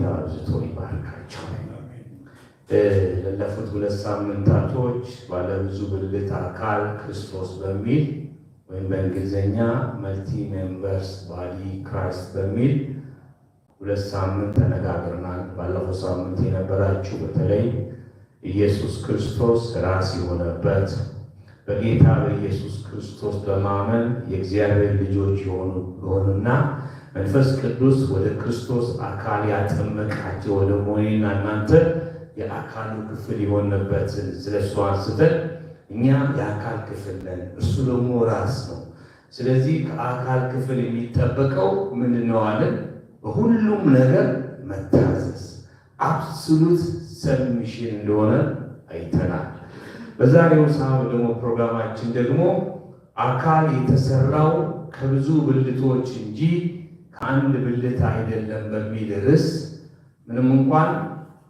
ጌታ አብዝቶ ይባርካቸው። ለለፉት 2 ሳምንታቶች ባለብዙ ብልት አካል ክርስቶስ በሚል ወይም በእንግሊዝኛ መልቲ ሜምበርስ ባዲ ክራይስት በሚል 2 ሳምንት ተነጋግረናል። ባለፈው ሳምንት የነበራችሁ በተለይ ኢየሱስ ክርስቶስ ራስ የሆነበት በጌታ በኢየሱስ ክርስቶስ በማመን የእግዚአብሔር ልጆች የሆኑና መንፈስ ቅዱስ ወደ ክርስቶስ አካል ያጠመቃቸው ወደ ሞኔና እናንተ የአካሉ ክፍል የሆነበትን ስለሱ አንስተን እኛ የአካል ክፍል ነን፣ እሱ ደግሞ ራስ ነው። ስለዚህ ከአካል ክፍል የሚጠበቀው ምንድን ነው አለን? በሁሉም ነገር መታዘዝ፣ አብሶሉት ሰብሚሽን እንደሆነ አይተናል። በዛሬው ሰዓት ደግሞ ፕሮግራማችን ደግሞ አካል የተሰራው ከብዙ ብልቶች እንጂ ከአንድ ብልት አይደለም በሚል ርዕስ ምንም እንኳን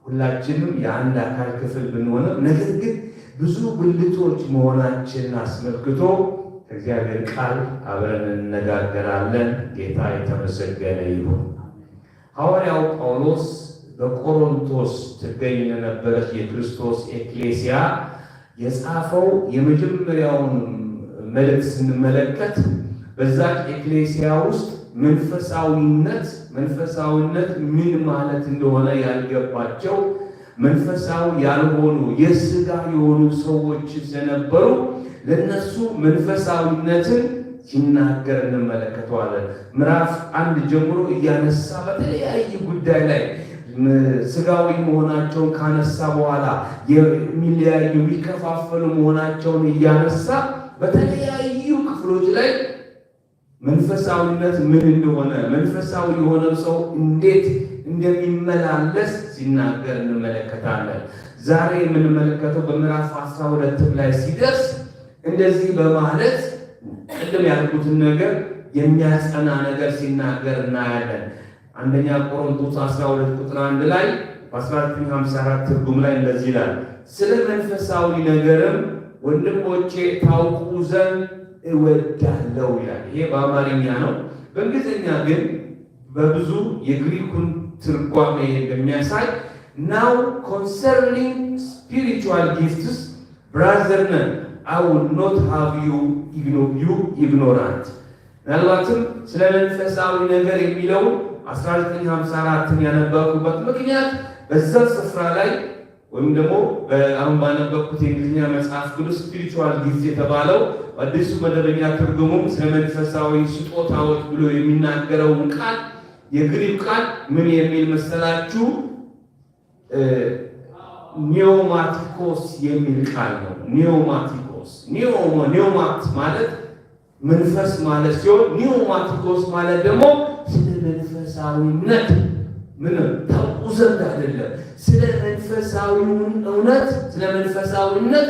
ሁላችንም የአንድ አካል ክፍል ብንሆንም ነገር ግን ብዙ ብልቶች መሆናችንን አስመልክቶ ከእግዚአብሔር ቃል አብረን እንነጋገራለን። ጌታ የተመሰገነ ይሁን። ሐዋርያው ጳውሎስ በቆሮንቶስ ትገኝ ለነበረች የክርስቶስ ኤክሌሲያ የጻፈው የመጀመሪያውን መልእክት ስንመለከት በዛች ኤክሌሲያ ውስጥ መንፈሳዊነት ምን ማለት እንደሆነ ያልገባቸው መንፈሳዊ ያልሆኑ የሥጋ የሆኑ ሰዎች ስለነበሩ ለነሱ መንፈሳዊነትን ሲናገር እንመለከተዋለን። ምዕራፍ 1 ጀምሮ እያነሳ በተለያየ ጉዳይ ላይ ሥጋዊ መሆናቸውን ካነሳ በኋላ የሚለያዩ የሚከፋፈሉ መሆናቸውን እያነሳ በተለያዩ ክፍሎች ላይ መንፈሳዊነት ምን እንደሆነ መንፈሳዊ የሆነ ሰው እንዴት እንደሚመላለስ ሲናገር እንመለከታለን። ዛሬ የምንመለከተው በምዕራፍ 12 ላይ ሲደርስ እንደዚህ በማለት ቅድም ያልኩትን ነገር የሚያጸና ነገር ሲናገር እናያለን። አንደኛ ቆሮንቶስ 12 ቁጥር 1 ላይ በ1954 ትርጉም ላይ እንደዚህ ይላል፣ ስለ መንፈሳዊ ነገርም ወንድሞቼ ታውቁ ዘንድ እወዳለሁ ይላል። ይሄ በአማርኛ ነው። በእንግሊዝኛ ግን በብዙ የግሪኩን ትርጓሜ እንደሚያሳይ now concerning spiritual gifts brethren I would not have you ignorant። ምናልባትም ስለ መንፈሳዊ ነገር የሚለው 1954ን ያነበብኩበት ምክንያት በዛ ስፍራ ላይ ወይም ደግሞ አሁን ባነበብኩት የእንግሊዝኛ መጽሐፍ ቅዱስ ስፒሪቹዋል ጊፍት የተባለው አዲሱ መደበኛ ትርጉሙም ስለ መንፈሳዊ ስጦታዎች ብሎ የሚናገረውን ቃል የግሪክ ቃል ምን የሚል መሰላችሁ? ኒዮማቲኮስ የሚል ቃል ነው። ኒዮማቲኮስ ኒዮማት ማለት መንፈስ ማለት ሲሆን ኒዮማቲኮስ ማለት ደግሞ ስለ መንፈሳዊነት ምን ታውቁ ዘንድ አይደለም፣ ስለ መንፈሳዊውን እውነት ስለ መንፈሳዊነት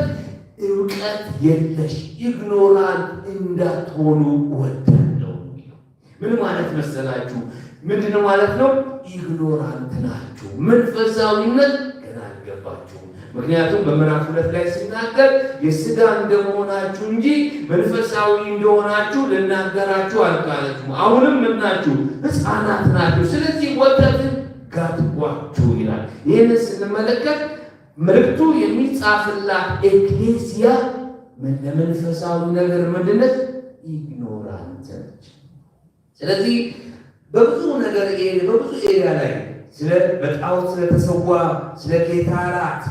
እውቀት የለሽ ኢግኖራንት እንዳትሆኑ እወዳለሁ። ምን ማለት መሰላችሁ? ምንድነው ማለት ነው? ኢግኖራንት ናችሁ፣ መንፈሳዊነት ገና አልገባችሁም። ምክንያቱም በምዕራፍ 2 ላይ ሲናገር የሥጋ እንደመሆናችሁ እንጂ መንፈሳዊ እንደሆናችሁ ልናገራችሁ አልቃለችም። አሁንም ምናችሁ ሕፃናት ናችሁ፣ ስለዚህ ወተትን ጋትጓችሁ ይላል። ይህን ስንመለከት መልእክቱ የሚጻፍላት ኤክሌሲያ ለመንፈሳዊ ነገር ምንድነት ኢግኖራንት ነች። ስለዚህ በብዙ ነገር በብዙ ኤሪያ ላይ ስለ በጣዖት ስለተሰዋ ስለ ጌታ እራት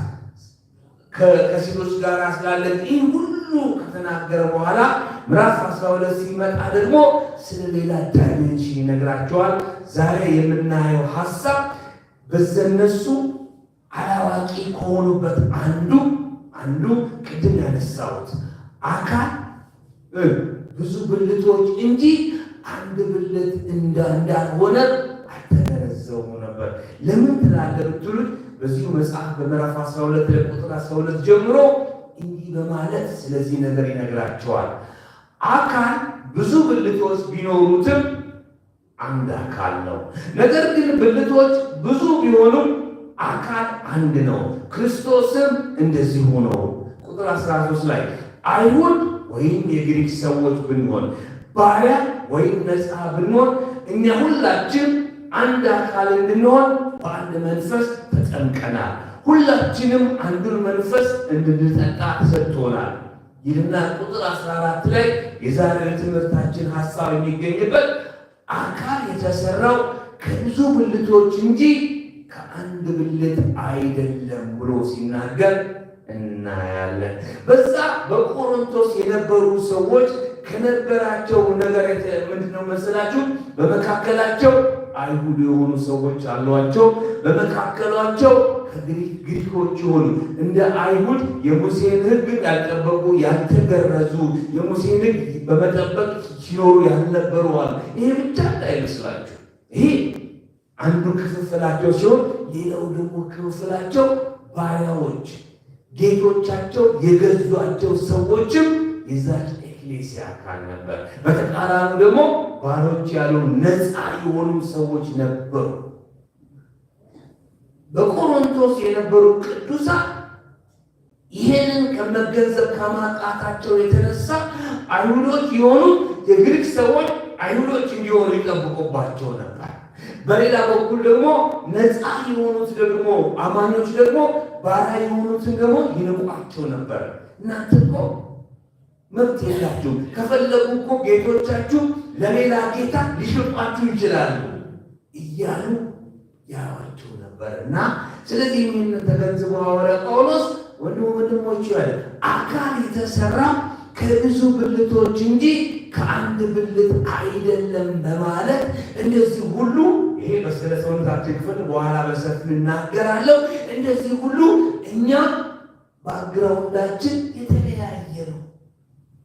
ከሴቶች ጋር ስላለን ይህ ሁሉ ከተናገረ በኋላ ምዕራፍ 12 ሲመጣ ደግሞ ስለ ሌላ ዳይሜንሽን ይነግራቸዋል። ዛሬ የምናየው ሐሳብ በዘነሱ አላዋቂ ከሆኑበት አንዱ ቅድም ያነሳሁት አካል ብዙ ብልቶች እንጂ አንድ ብልት እንዳልሆነ አልተገነዘቡ ነበር። ለምን ትላለህ ብትሉት በዚሁ መጽሐፍ በምዕራፍ 12 ቁጥር 12 ጀምሮ እንዲህ በማለት ስለዚህ ነገር ይነግራቸዋል። አካል ብዙ ብልቶች ቢኖሩትም አንድ አካል ነው። ነገር ግን ብልቶች ብዙ ቢሆኑም አካል አንድ ነው። ክርስቶስም እንደዚሁ ነው። ቁጥር 13 ላይ አይሁድ ወይም የግሪክ ሰዎች ብንሆን ባሪያ ወይም ነፃ ብንሆን እኛ ሁላችን አንድ አካል እንድንሆን በአንድ መንፈስ ተጠምቀናል። ሁላችንም አንዱን መንፈስ እንድንጠጣ ተሰጥቶናል ይልና ቁጥር 14 ላይ የዛሬው ትምህርታችን ሐሳብ የሚገኝበት አካል የተሰራው ከብዙ ብልቶች እንጂ ከአንድ ብልት አይደለም ብሎ ሲናገር እናያለን። በዛ በቆሮንቶስ የነበሩ ሰዎች ከነበራቸው ነገር ምንድነው መሰላችሁ? በመካከላቸው አይሁድ የሆኑ ሰዎች አሏቸው። በመካከላቸው ግሪኮች የሆኑ እንደ አይሁድ የሙሴን ሕግ ያልጠበቁ ያልተገረዙ፣ የሙሴን ሕግ በመጠበቅ ሲኖሩ ያልነበሩ አሉ። ይሄ ብቻ እንዳይመስላችሁ። ይሄ አንዱ ክፍፍላቸው ሲሆን፣ ሌላው ደግሞ ክፍፍላቸው ባሪያዎች፣ ጌቶቻቸው የገዟቸው ሰዎችም የዛች ኤክሌሲያ አካል ነበር። በተቃራኒው ደግሞ ባሮች ያሉ ነፃ የሆኑ ሰዎች ነበሩ። በቆሮንቶስ የነበሩ ቅዱሳን ይህንን ከመገንዘብ ከማጣታቸው የተነሳ አይሁዶች የሆኑ የግሪክ ሰዎች አይሁዶች እንዲሆኑ ይጠብቁባቸው ነበር። በሌላ በኩል ደግሞ ነፃ የሆኑት ደግሞ አማኞች ደግሞ ባሪያ የሆኑትን ደግሞ ይንቋቸው ነበር። እናንተ እኮ መብት የላችሁ፣ ከፈለጉ እኮ ጌቶቻችሁ ለሌላ ጌታ ሊሸጧችሁ ይችላሉ እያሉ ያዋቸው ነበር። እና ስለዚህ ይህንን ተገንዝቦ ሐዋርያ ጳውሎስ ወንድሞች ያለ አካል የተሰራ ከብዙ ብልቶች እንጂ ከአንድ ብልት አይደለም በማለት እንደዚህ ሁሉ ይሄ በስለ ሰውነታችን ክፍል በኋላ በሰፊው እናገራለሁ። እንደዚህ ሁሉ እኛ ባክግራውንዳችን የተለያየ ነው።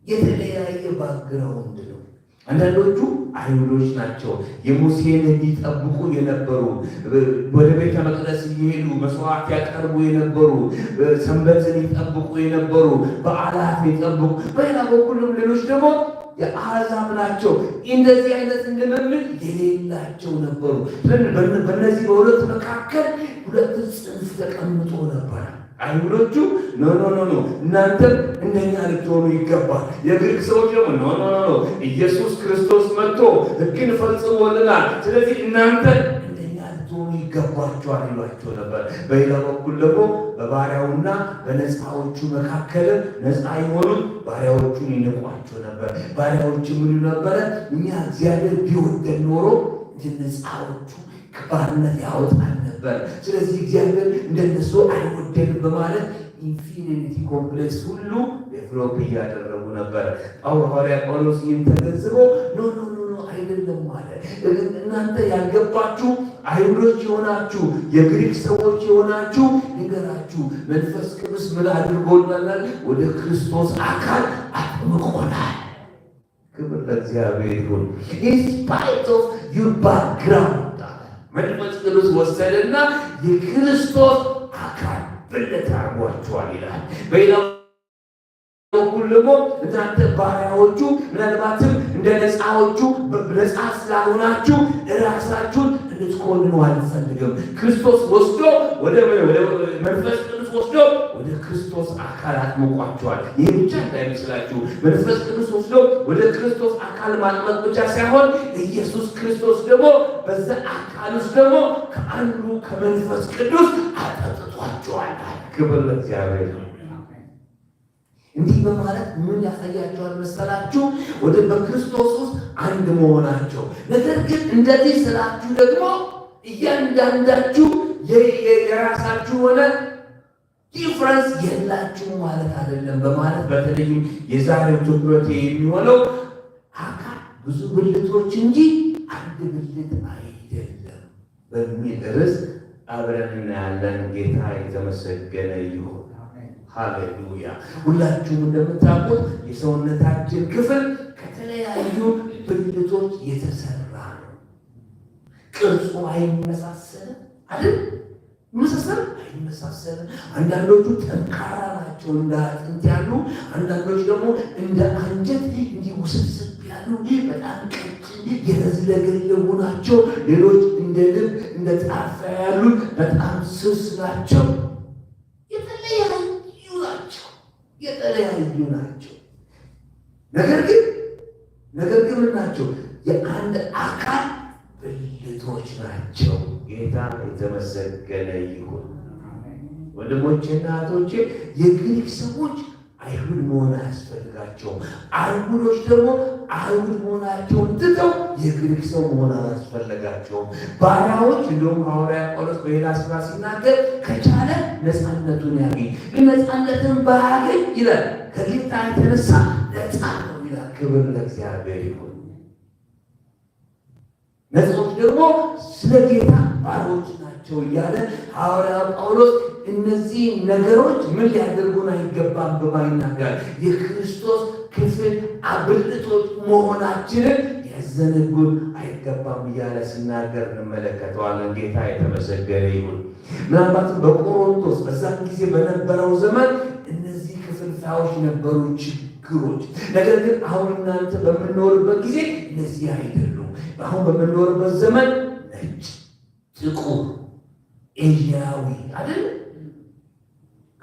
የተለያየ ባክግራውንድ ነው። አንዳንዶቹ አይሁዶች ናቸው። የሙሴን ሕግ ይጠብቁ የነበሩ፣ ወደ ቤተ መቅደስ እየሄዱ መስዋዕት ያቀርቡ የነበሩ፣ ሰንበትን ይጠብቁ የነበሩ፣ በዓላት ይጠብቁ። በሌላ በኩልም ሌሎች ደግሞ የአሕዛብ ናቸው። እንደዚህ አይነት ልምምድ የሌላቸው ነበሩ። በእነዚህ በሁለት መካከል ሁለት ጽንፍ ተቀምጦ ነበር። አይሁዶቹ ኖ እናንተም እንደኛ ልትሆኑ ይገባል። የግሪክ ሰዎች ደግሞ ኖ ኢየሱስ ክርስቶስ መጥቶ ሕግን ፈጽሞልናል፣ ስለዚህ እናንተ እንደኛ ልትሆኑ ይገባችኋል ይሏቸው ነበር። በሌላ በኩል ደግሞ በባሪያውና በነፃዎቹ መካከል ነፃ የሆኑት ባሪያዎቹን ይንቋቸው ነበር። ባሪያዎቹ ምን ነበረ? እኛ እግዚአብሔር ቢወደን ኖሮ ነፃዎቹ ከባርነት ያወጣል ነበር። ስለዚህ እግዚአብሔር እንደነሱ አይወደንም በማለት ኢንፊኒቲ ኮምፕሌክስ ሁሉ ዴቨሎፕ እያደረጉ ነበር። ሐዋርያ ጳውሎስ ይህን ተገንዝቦ ኖ አይደለም ማለት እናንተ ያልገባችሁ አይሁዶች የሆናችሁ የግሪክ ሰዎች የሆናችሁ ንገራችሁ፣ መንፈስ ቅዱስ ምን አድርጎናል? ወደ ክርስቶስ አካል አጥምቆናል። ክብር ለእግዚአብሔር ይሁን። ኢን ስፓይት ኦፍ ዩር ባክግራውንድ መንፈስ ቅዱስ ወሰደና የክርስቶስ አካል ብልት አድርጓቸዋል ይላል። በሌላ በኩል ደግሞ እናንተ ባሪያዎቹ ምናልባትም እንደ ነፃዎቹ ነፃ ስላልሆናችሁ እራሳችሁን እንድትኮንኑ አልፈልግም። ክርስቶስ ወስዶ ወደ መንፈስ ቅዱስ ወስዶ ወደ ክርስቶስ አካል አጥምቋቸዋል። ይህ ብቻ እንዳይመስላችሁ፣ መንፈስ ቅዱስ ወስዶ ወደ ክርስቶስ አካል ማጥመቅ ብቻ ሳይሆን ኢየሱስ ክርስቶስ ደግሞ በዛ አካል ውስጥ ደግሞ ከአንዱ ከመንፈስ ቅዱስ አጠጥቷቸዋል። ክብር ለእግዚአብሔር። እንዲህ በማለት ምን ያሳያቸዋል መሰላችሁ? ወደ በክርስቶስ ውስጥ አንድ መሆናቸው። ነገር ግን እንደዚህ ስላችሁ ደግሞ እያንዳንዳችሁ የራሳችሁ ሆነ ዲፍረንስ የላችሁ ማለት አይደለም በማለት በተለይም የዛሬው ትኩረት የሚሆነው አካል ብዙ ብልቶች እንጂ አንድ ብልት አይደለም በሚል ርዕስ አብረን እናያለን። ጌታ የተመሰገነ ይሁን። ሃሌሉያ። ሁላችሁም እንደምታውቁት የሰውነታችን ክፍል ከተለያዩ ብልቶች የተሰራ ነው። ቅርጹ አይመሳሰልም አይደል? አይመሳሰልም። አንዳንዶቹ ጠንካራ ናቸው እንደ አጥንት ያሉ፣ አንዳንዶች ደግሞ እንደ አንጀት እንዲህ ውስብስብ ያሉ በጣም ቀጭን የለዘለገለጉ ናቸው። ሌሎች እንደ ልብ እንደ ጣፊያ ያሉ በጣም ስስ ናቸው። የተለያዩ ናቸው። ነገር ግን ናቸው የአንድ አካል ብልቶች ናቸው። ጌታ የተመሰገነ ይሁን። ወንድሞቼና እህቶቼ የግሪክ ሰዎች አይሁድ መሆን አያስፈልጋቸውም። አይሁዶች ደግሞ አይሁድ መሆናቸውን ትተው የግሪክ ሰው መሆን አላስፈለጋቸውም። ባሪያዎች እንደውም ሐዋርያ ጳውሎስ በሌላ ስፍራ ሲናገር ከቻለ ነፃነቱን ያገኝ፣ ግን ነፃነትን ባያገኝ ይላል ከጌታ የተነሳ ነፃ ነው ይላል። ክብር ለእግዚአብሔር ይሁን። ነፃዎች ደግሞ ስለ ጌታ ባሮች ናቸው እያለ ሐዋርያ ጳውሎስ እነዚህ ነገሮች ምን ሊያደርጉን አይገባም በማይናገር የክርስቶስ ክፍል አብልጦች መሆናችንን ያዘነጉን አይገባም እያለ ሲናገር እንመለከተዋለን። ጌታ የተመሰገነ ይሁን። ምናልባትም በቆሮንቶስ በዛን ጊዜ በነበረው ዘመን እነዚህ ክፍልፋዮች ነበሩ ችግሮች። ነገር ግን አሁን እናንተ በምንኖርበት ጊዜ እነዚህ አይደሉም። አሁን በምንኖርበት ዘመን ነጭ፣ ጥቁር፣ ኤዥያዊ አይደል?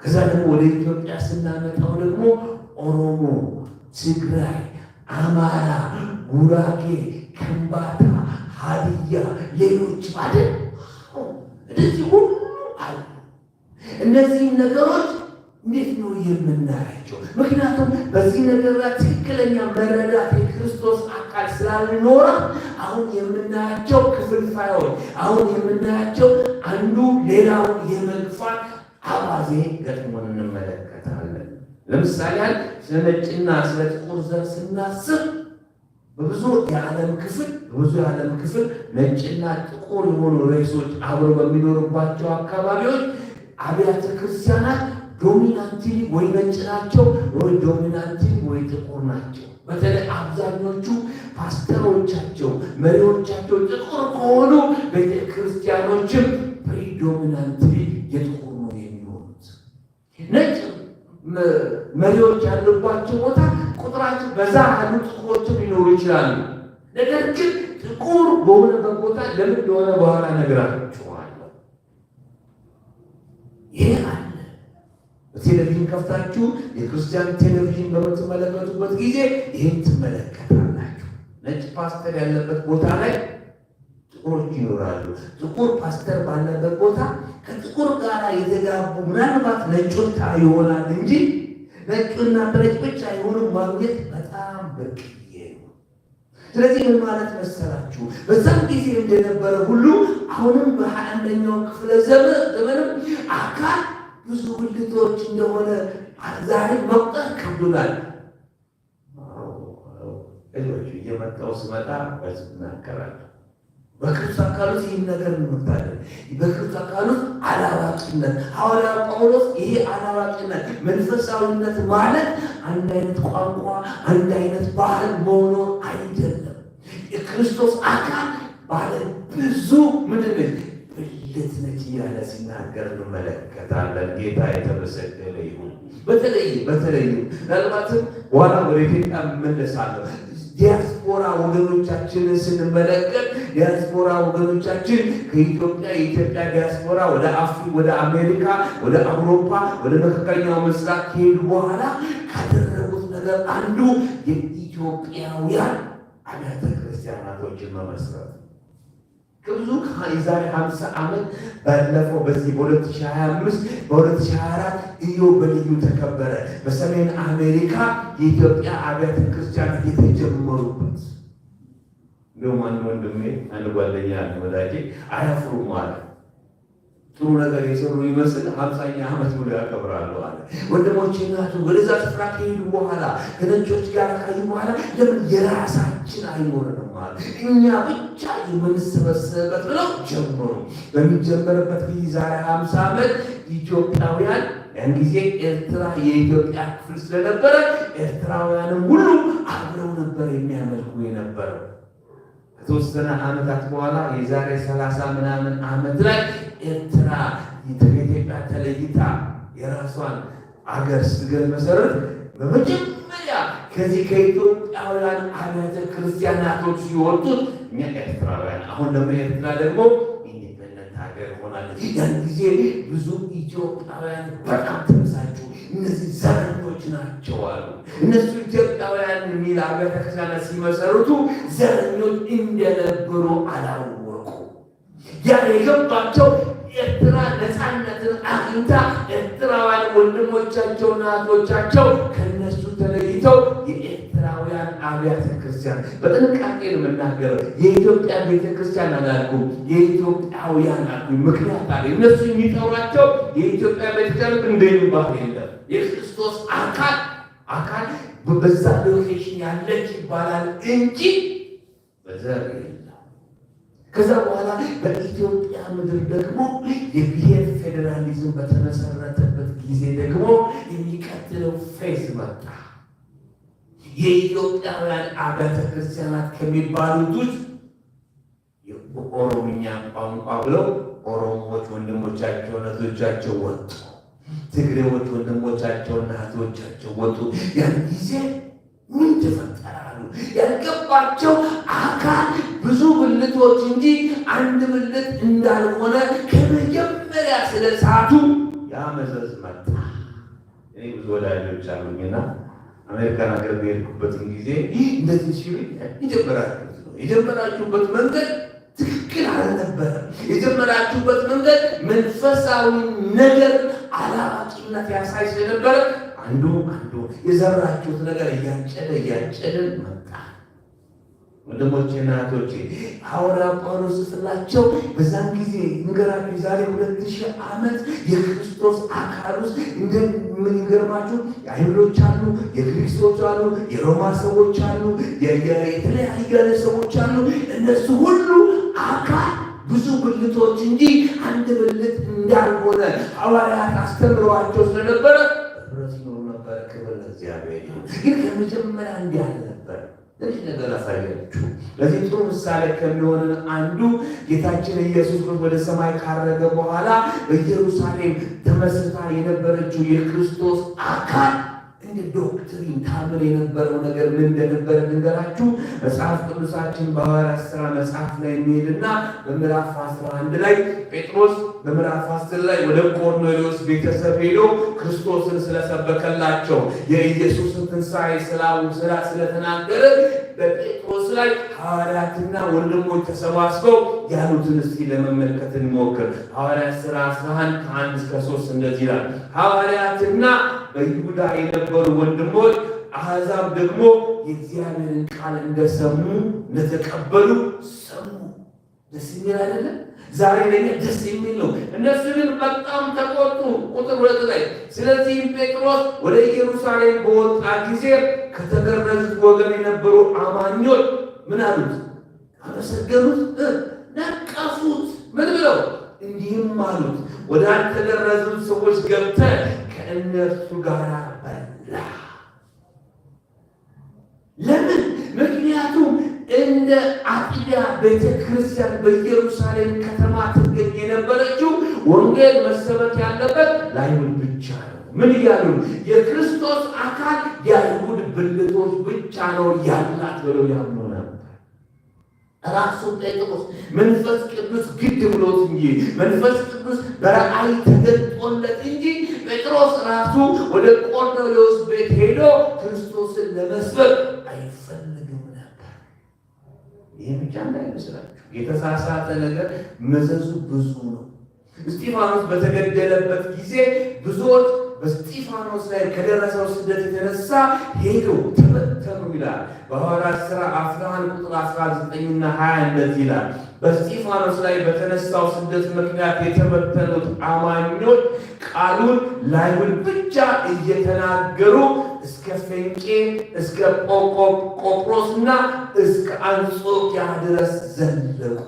ከዛ ደግሞ ወደ ኢትዮጵያ ስናመጣው ደግሞ ኦሮሞ፣ ትግራይ፣ አማራ፣ ጉራጌ፣ ከምባታ፣ ሀዲያ፣ ሌሎች አይደል? እነዚህ ሁሉ አሉ። እነዚህ ነገሮች እንዴት ነው የምናያቸው? ምክንያቱም በዚህ ነገር ላይ ትክክለኛ መረዳት የክርስቶስ አካል ስላልኖረ አሁን የምናያቸው ክፍልፋዮች፣ አሁን የምናያቸው አንዱ ሌላውን የመግፋት አባዜ ገጥሞን እንመለከታለን። ለምሳሌ ስለ ነጭና ስለ ጥቁር ዘር ስናስብ በብዙ የዓለም ክፍል ነጭና ጥቁር የሆኑ ሬሶች አብረው በሚኖሩባቸው አካባቢዎች አብያተ ክርስቲያናት ዶሚናንቲሊ ወይ ነጭ ናቸው ወይ ዶሚናንቲሊ ወይ ጥቁር ናቸው። በተለይ አብዛኞቹ ፓስተሮቻቸው መሪዎቻቸው ጥቁር ከሆኑ ቤተ ክርስቲያኖችም ፕሪዶሚናንቲሊ የጥቁር ነው የሚሆኑት። ነጭ መሪዎች ያሉባቸው ቦታ ቁጥራቸው በዛ ያሉ ጥቁሮችም ሊኖሩ ይችላሉ። ነገር ግን ጥቁር በሆነበት ቦታ ለምን እንደሆነ በኋላ እነግራችኋለሁ። ይሄ አለ። በቴሌቪዥን ከፍታችሁ የክርስቲያን ቴሌቪዥን በምትመለከቱበት ጊዜ ይህን ትመለከታላችሁ። ነጭ ፓስተር ያለበት ቦታ ላይ ጥቁሮች ይኖራሉ። ጥቁር ፓስተር ባለበት ቦታ ከጥቁር ጋር የተጋቡ ምናልባት ነጮች ይሆናል እንጂ ነጩና ነጭ ብቻ የሆኑ ማግኘት በጣም ብርቅዬ ነው። ስለዚህ ምን ማለት መሰላችሁ? በዛም ጊዜ እንደነበረ ሁሉ አሁንም በ21ኛው ክፍለ ዘመንም አካል ብዙ ብልቶች እንደሆነ ዛሬ መቁጠር ከብዶናል። እየመጣው ስመጣ በዚህ እናገራለሁ። በክርስቶስ አካል ውስጥ ይህን ነገር እንመጣለን። በክርስቶስ አካል ውስጥ አላዋቂነት ሐዋርያ ጳውሎስ ይሄ አላዋቂነት መንፈሳዊነት ማለት አንድ አይነት ቋንቋ አንድ አይነት ባህል መሆኑን አይደለም። የክርስቶስ አካል ባለ ብዙ ምንድን ብልት ነች እያለ ሲናገር እንመለከታለን። ጌታ የተመሰገነ ይሁን። በተለይ ምናልባትም በኋላ ወደ ኢትዮጵያ እመለሳለሁ። ዲያስፖራ ወገኖቻችንን ስንመለከት ዲያስፖራ ወገኖቻችን ከኢትዮጵያ የኢትዮጵያ ዲያስፖራ ወደ አሜሪካ፣ ወደ አውሮፓ፣ ወደ መካከለኛው ምስራቅ ከሄዱ በኋላ ካደረጉት ነገር አንዱ የኢትዮጵያውያን አብያተ ክርስቲያናቶችን መመስረት ከብዙ የዛሬ 50 ዓመት ባለፈው በዚህ በ2025 በ2024 ኢዮቤልዩ ተከበረ። በሰሜን አሜሪካ የኢትዮጵያ አብያተ ክርስቲያናት የተጀመሩበት እንደውም አንድ ወንድሜ አንድ ጓደኛ ወዳጄ አያፍሩም ማለት ጥሩ ነገር የሰሩ ይመስል 50ኛ ዓመት ብሎ ያከብራሉ አለ። ወንድሞቼ ናቱ ወደዛ ስፍራ ከሄዱ በኋላ ከነጮች ጋር ካዩ በኋላ ለምን የራሳችን አይኖርንም ማለት እኛ ብቻ የምንሰበሰብበት ብለው ጀመሩ። በሚጀመርበት ጊዜ ዛሬ 50 ዓመት ኢትዮጵያውያን ያን ጊዜ ኤርትራ የኢትዮጵያ ክፍል ስለነበረ ኤርትራውያንም ሁሉ አብረው ነበር የሚያመልኩ የነበረው። ከተወሰነ ዓመታት በኋላ የዛሬ 30 ምናምን ዓመት ላይ ኤርትራ ከኢትዮጵያ ተለይታ የራሷን አገር ስትገል መሰረት በመጀመሪያ ከዚህ ከኢትዮጵያውያን አብያተ ክርስቲያናቶች ሲወጡት እኛ ኤርትራውያን፣ አሁን ደግሞ ኤርትራ ደግሞ ኢንዲፔንደንት ሀገር ሆናለች። ያን ጊዜ ብዙ ኢትዮጵያውያን በጣም ተመሳጩ። እነዚህ ዘረኞች ናቸው አሉ። እነሱ ኢትዮጵያውያን የሚል አብያተ ክርስቲያናት ሲመሰርቱ ዘረኞች እንደነበሩ አላወቁ። የገባቸው ኤርትራ ነፃነትን አግኝታ ኤርትራውያን ወንድሞቻቸውና እህቶቻቸው ከነሱ ተለይተው የኤርትራውያን አብያተ ክርስቲያን በጥንቃቄ ነው የምናገረው። የኢትዮጵያ ቤተክርስቲያን አላልኩም፣ የኢትዮጵያውያን አልኩኝ። ምክንያት አለ። እነሱ የሚጠሯቸው የኢትዮጵያ ቤተክርስቲያን እንደሚባል የለም። የክርስቶስ አካል በዛ ሎኬሽን ያለች ይባላል እንጂ በዘር የለም። ከዛ በኋላ በኢትዮጵያ ምድር ደግሞ የብሔር ፌዴራሊዝም በተመሰረተበት ጊዜ ደግሞ የሚቀጥለው ፌዝ መጣ። የኢትዮጵያውያን አብያተ ክርስቲያናት ከሚባሉት ውስጥ በኦሮምኛ ቋንቋ ብለው ኦሮሞዎች ወንድሞቻቸውና እህቶቻቸው ወጡ። ትግሬዎች ወንድሞቻቸውና እህቶቻቸው ወጡ። ያን ጊዜ ምን ተፈጠራሉ? ያልገባቸው አካል ብዙ ብልቶች እንጂ አንድ ብልት እንዳልሆነ ከመጀመሪያ ስለሳቱ ያ መዘዝ መጣ። እኔ ብዙ ወዳጆች አሉኝና አሜሪካን ሀገር በሄድኩበትን ጊዜ እንደዚህ ሲሉ የጀመራችሁበት መንገድ ትክክል አልነበረም። የጀመራችሁበት መንገድ መንፈሳዊ ነገር አላዋቂነት ያሳይ ስለነበረ አንዱ የዘራችሁት ነገር እያጨደ መጣ። ወንድሞቼና እህቶቼ ሐዋርያ ጳውሎስ ስላቸው በዛን ጊዜ ንገራችሁ ዛሬ 2000 ዓመት የክርስቶስ አካል ውስጥ ምን ይገርማችሁ፣ አይሁዶች አሉ፣ የግሪክ ሰዎች አሉ፣ የሮማ ሰዎች አሉ፣ የተለያዩ ሰዎች አሉ። እነሱ ሁሉ አካል ብዙ ብልቶች እንጂ አንድ ብልት እንዳልሆነ ሐዋርያት አስተምረዋቸው ስለነበረ ሲኖሩ ነበረ። ክብር ለእግዚአብሔር ይሁን። ግን ከመጀመሪያ እንዲህ አልነበረ። ለዚህ ነገር አሳያችሁ። ለዚህ ጥሩ ምሳሌ ከሚሆን አንዱ ጌታችን ኢየሱስ ክርስቶስ ወደ ሰማይ ካረገ በኋላ በኢየሩሳሌም ተመስርታ የነበረችው የክርስቶስ አካል እንደ ዶክትሪን ታምር የነበረው ነገር ምን እንደነበረ ልንገራችሁ። መጽሐፍ ቅዱሳችን በሐዋርያት ሥራ መጽሐፍ ላይ እንሄድና በምዕራፍ 11 ላይ ጴጥሮስ በምዕራፍ 10 ላይ ወደ ቆርኔሌዎስ ቤተሰብ ሄዶ ክርስቶስን ስለሰበከላቸው የኢየሱስን ትንሣኤ ስለተናገረ በጴጥሮስ ላይ ሐዋርያትና ወንድሞች ተሰባስበው ያሉትን እስቲ ለመመልከት እንሞክር። ሐዋርያት ሥራ 11 ከ1 እስከ 3 እንደዚህ ይላል። ሐዋርያትና በይሁዳ የነበሩ ወንድሞች አሕዛብ ደግሞ የእግዚአብሔርን ቃል እንደሰሙ እንደተቀበሉ ሰሙ። ደስ የሚል አይደለም? ዛሬ ለኛ ደስ የሚል ነው። እነሱ ግን በጣም ተቆጡ። ቁጥር 2 ላይ ስለዚህ ጴጥሮስ ወደ ኢየሩሳሌም በወጣ ጊዜ ከተገረዙት ወገን የነበሩ አማኞች ምን አሉት? አመሰገኑት፣ ነቀፉት። ምን ብለው? እንዲህም አሉት፣ ወደ አልተገረዙት ሰዎች ገብተህ ከእነርሱ ጋር በላ። ለምን? ምክንያቱም እንደ አጥቢያ ቤተክርስቲያን በኢየሩሳሌም ከተማ ትገኝ የነበረችው ወንጌል መሰበክ ያለበት ለአይሁድ ብቻ ነው። ምን እያሉ? የክርስቶስ አካል የአይሁድ ብልቶች ብቻ ነው ያላት ብለው ያምኑ ነበር። ራሱ ጴጥሮስ መንፈስ ቅዱስ ግድ ብሎት እንጂ መንፈስ ቅዱስ በራእይ ተገልጦለት እንጂ ጴጥሮስ ራሱ ወደ ቆርኔሌዎስ ቤት ሄዶ ክርስቶስን ለመስበክ አይፈልግም ነበር። ይህ ብቻ እንዳይመስላችሁ፣ የተሳሳተ ነገር መዘዙ ብዙ ነው። እስጢፋኖስ በተገደለበት ጊዜ ብዙዎች በስጢፋኖስ ላይ ከደረሰው ስደት የተነሳ ሄደው ተበተኑ ይላል። በሐዋርያት ሥራ 11 ቁጥር 19 እና 20 እንደዚህ ይላል። በስጢፋኖስ ላይ በተነሳው ስደት ምክንያት የተበተኑት አማኞች ቃሉን ለአይሁድ ብቻ እየተናገሩ እስከ ፌንቄ እስከ ቆጵሮስና እስከ አንጾኪያ ድረስ ዘለቁ።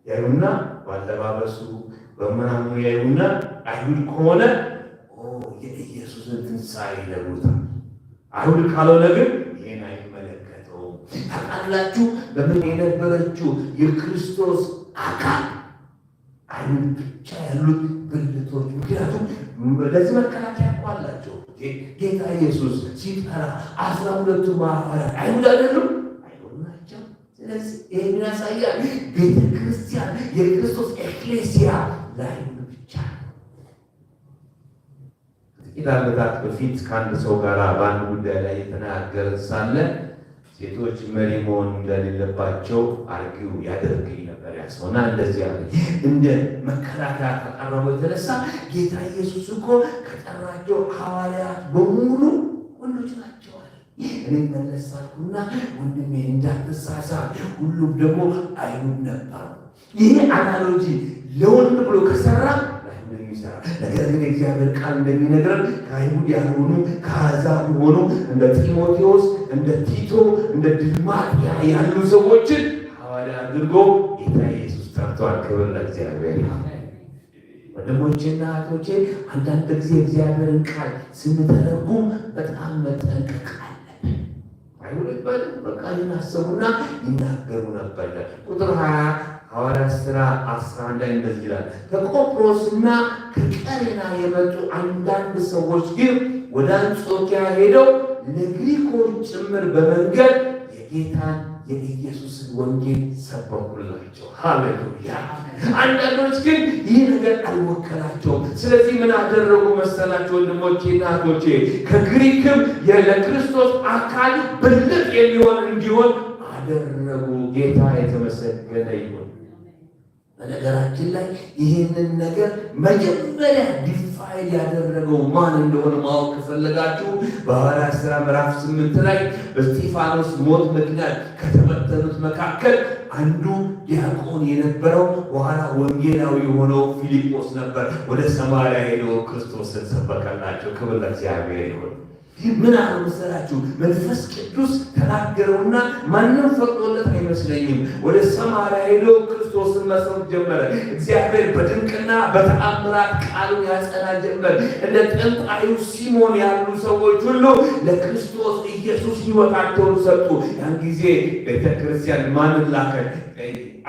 ያዩና ባለባበሱ በምናምኑ ያዩና አይሁድ ከሆነ የኢየሱስን ትንሣኤ ይለውታል። አይሁድ ካልሆነ ግን ይህን አይመለከተውም። ታውቃላችሁ፣ በምን የነበረችው የክርስቶስ አካል አይሁድ ብቻ ያሉት ብልቶች። ምክንያቱም ለዚህ መከላከያ እኮ አላቸው። ጌታ ኢየሱስ ሲጠራ 12ቱ ሐዋርያት አይሁድ አይደሉም? አይሁድ ናቸው። ስለዚህ ይህን ያሳያል። ቤተ ክርስቲያን የክርስቶስ ኤክሌሲያ ለአይሁድ ብቻ ነው። ጥቂት ዓመታት በፊት ከአንድ ሰው ጋር በአንድ ጉዳይ ላይ የተናገረ ሳለ ሴቶች መሪ መሆን እንደሌለባቸው አርጊው ያደርግኝ ነበር። የመጀመሪያ ሰውና እንደዚህ ያለ እንደ መከላከያ ከቀረበው የተነሳ ጌታ ኢየሱስ እኮ ከጠራቸው ሐዋርያት በሙሉ ወንዶች ናቸው አለ። እኔ መለሳልኩና ወንድሜ እንዳትሳሳት ሁሉም ደግሞ አይሁድ ነበሩ። ይሄ አናሎጂ ለወንድ ብሎ ከሰራ ነገር ግን እግዚአብሔር ቃል እንደሚነግረን ከአይሁድ ያልሆኑ ከአሕዛብ የሆኑ እንደ ጢሞቴዎስ፣ እንደ ቲቶ፣ እንደ ድልማጥያ ያሉ ሰዎችን ሐዋርያ አድርጎ ጌታ ኢየሱስ ጠርቷል። ክብር ለእግዚአብሔር። ወንድሞቼና እህቶቼ አንዳንድ ጊዜ እግዚአብሔርን ቃል ስንተረጉም በጣም መጠንቀቅ አለብን። አይሁድ በቃ ይናሰቡና ይናገሩ ነበር። ቁጥር 20 ሐዋርያት ሥራ 11 ላይ እንደዚህ ይላል። ከቆጵሮስና ከቀሬና የመጡ አንዳንድ ሰዎች ግን ወደ አንጾኪያ ሄደው ለግሪኮች ጭምር በመንገድ የጌታን የኢየሱስን ወንጌል ሰበኩላቸው። ሃሌሉያ! አንዳንዶች ግን ይህ ነገር አልወከላቸውም። ስለዚህ ምን አደረጉ መሰላቸው ወንድሞቼና እህቶቼ? ከግሪክም ለክርስቶስ አካል ብልጥ የሚሆን እንዲሆን አደረጉ። ጌታ የተመሰገነ ይሁን። በነገራችን ላይ ይህንን ነገር መጀመሪያ ዲፋይን ያደረገው ማን እንደሆነ ማወቅ ከፈለጋችሁ በሐዋርያት ሥራ ምዕራፍ 8 ላይ በእስጢፋኖስ ሞት ምክንያት ከተበተኑት መካከል አንዱ ዲያቆን የነበረው በኋላ ወንጌላዊ የሆነው ፊልጶስ ነበር። ወደ ሰማርያ ሄዶ ክርስቶስን ሰበከላቸው። ክብር ለእግዚአብሔር ይሁን። ምን አለ መሰላችሁ? መንፈስ ቅዱስ ተናገረውና ማንም ፈቅዶለት አይመስለኝም። ወደ ሰማርያ ሄዶ ክርስቶስን መስበክ ጀመረ። እግዚአብሔር በድንቅና በተአምራት ቃሉን ያጸና ጀመር። እንደ ጠንቋዩ ሲሞን ያሉ ሰዎች ሁሉ ለክርስቶስ ኢየሱስ ሕይወታቸውን ሰጡ። ያን ጊዜ ቤተክርስቲያን ማንን ላከ?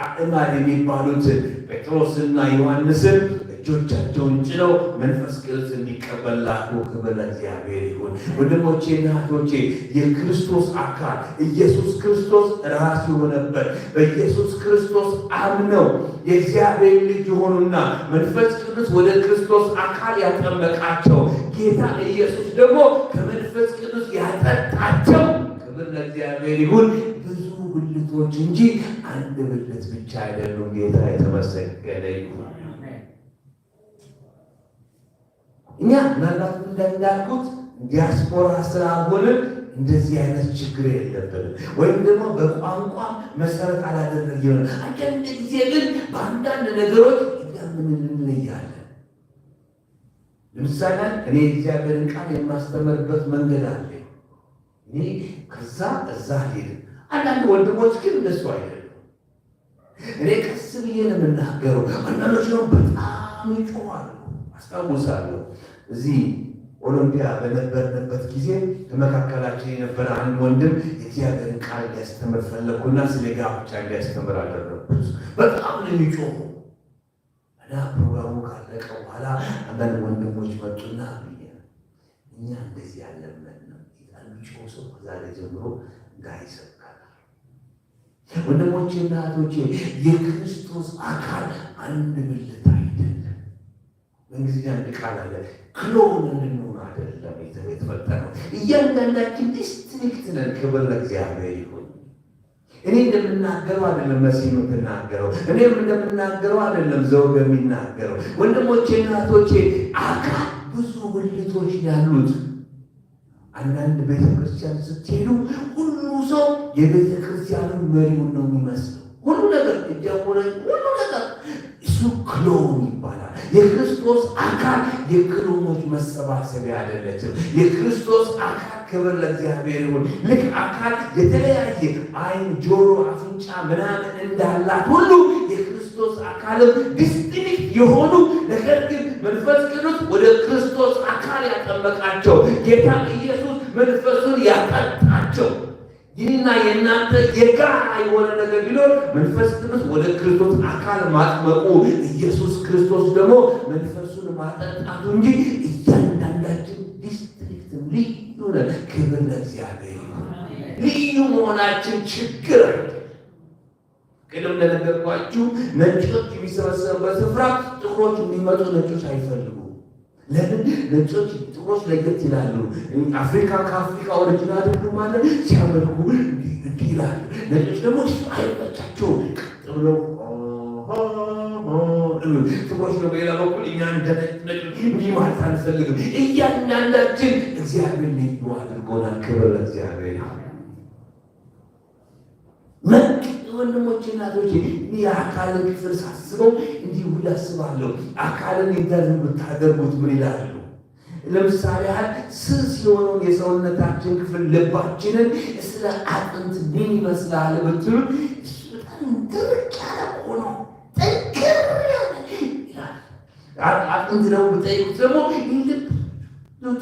አእማድ የሚባሉትን ጴጥሮስና ዮሐንስን እጆቻቸውን ጭነው መንፈስ ቅዱስ እንዲቀበል ላኩ። ክብር ለእግዚአብሔር ይሁን። ወንድሞቼና እህቶቼ የክርስቶስ አካል ኢየሱስ ክርስቶስ ራሱ የሆነበት በኢየሱስ ክርስቶስ አምነው የእግዚአብሔር ልጅ የሆኑና መንፈስ ቅዱስ ወደ ክርስቶስ አካል ያጠመቃቸው ጌታ ኢየሱስ ደግሞ ከመንፈስ ቅዱስ ያጠጣቸው። ክብር ለእግዚአብሔር ይሁን። ብዙ ብልቶች እንጂ አንድ ብልት ብቻ አይደሉም። ጌታ የተመሰገነ ይሁን። እኛ ምናልባት እንዳልኩት ዲያስፖራ ስላልሆንን እንደዚህ አይነት ችግር የለብንም፣ ወይም ደግሞ በቋንቋ መሰረት አላደረግን። አንዳንድ ጊዜ ግን በአንዳንድ ነገሮች ምን እንለያለን። ለምሳሌ እኔ እግዚአብሔርን ቃል የማስተምርበት መንገድ አለ። እኔ ከዛ እዛ ሄድን። አንዳንድ ወንድሞች ግን እንደሱ አይደለም። እኔ ቀስ ብዬ ነው የምናገረው። አንዳንዶች ነው በጣም ይጮኻሉ። አስታውሳለሁ እዚህ ኦሎምፒያ በነበርንበት ጊዜ በመካከላችን የነበረ አንድ ወንድም የእግዚአብሔርን ቃል ሊያስተምር ፈለኩና ስለ ጋብቻ ሊያስተምር አደረኩት። በጣም ነው የሚጮሁ እና ፕሮግራሙ ካለቀ በኋላ አንዳንድ ወንድሞች መጡና እኛ እንደዚህ ያለመን ነው የሚጮህ ሰው ከዛሬ ጀምሮ እንዳይሰብካል። ወንድሞቼና እህቶቼ የክርስቶስ አካል አንድ ብልት አይደለም። በእንግሊዝኛ አንድ ቃል አለ፣ ክሎን እንድንሆን አይደለም የተፈጠረው። እያንዳንዳችን ዲስትሪክት ነን። ክብር ለእግዚአብሔር ይሁን። እኔ እንደምናገረው አይደለም መሲህ የምትናገረው፣ እኔም እንደምናገረው አይደለም ዘውግ የሚናገረው። ወንድሞቼና እህቶቼ አካል ብዙ ብልቶች ያሉት። አንዳንድ ቤተክርስቲያን ስትሄዱ ሁሉ ሰው የቤተክርስቲያኑን መሪውን ነው የሚመስለው። ሁሉ ነገር እጃሙረ ሁሉ ነገር እሱ ክሎን ይባላል። የክርስቶስ አካል የክሎኖች መሰባሰቢያ አይደለችም። የክርስቶስ አካል ክብር ለእግዚአብሔር ይሁን። ልክ አካል የተለያየ ዓይን፣ ጆሮ፣ አፍንጫ ምናምን እንዳላት ሁሉ የክርስቶስ አካልም ዲስቲንክት የሆኑ ነገር ግን መንፈስ ቅዱስ ወደ ክርስቶስ አካል ያጠመቃቸው ጌታ ኢየሱስ መንፈሱን ያጠጣቸው። ይህና የእናንተ የጋራ የሆነ ነገር ቢኖር መንፈስ ቅዱስ ወደ ክርስቶስ አካል ማጥመቁ፣ ኢየሱስ ክርስቶስ ደግሞ መንፈሱን ማጠጣቱ እንጂ እያንዳንዳችን ዲስትሪክት ልዩ ነን። ክብር ለእግዚአብሔር ይሁን። ልዩ መሆናችን ችግር ቅድም እንደነገርኳችሁ ነጮች የሚሰበሰቡበት ስፍራ ጥቁሮች የሚመጡ ነጮች አይፈልጉም። ለምን? ነጮች ጥቁሮች ለየት ይላሉ። አፍሪካ ከአፍሪካ ኦሪጂናል አይደሉም ማለት ሲያመልኩ እንዲህ ይላሉ። ነጮች ደግሞ አይመቻቸውም። ቀጥ ብለው ትኩረት ነው። በሌላ በኩል እኛ እንዲህ ማለት አንፈልግም። እያንዳንዳችን እግዚአብሔር ልዩ አድርጎናል። ክብር ለእግዚአብሔር። ወንድሞቼ እናቶቼ የአካልን ክፍል ሳስበው እንዲህ ሁሉ አስባለሁ። አካልን እንደዚህ ብታደርጉት ምን ይላሉ? ለምሳሌ ያህል ስስ የሆነውን የሰውነታችን ክፍል ልባችንን ስለ አጥንት ምን ይመስላል ብትሉ እሱ በጣም ድርቅ ያለ ሆኖ ጠንከር ያለ ይላል። አጥንት ነው ብጠይቁት ደግሞ ልብ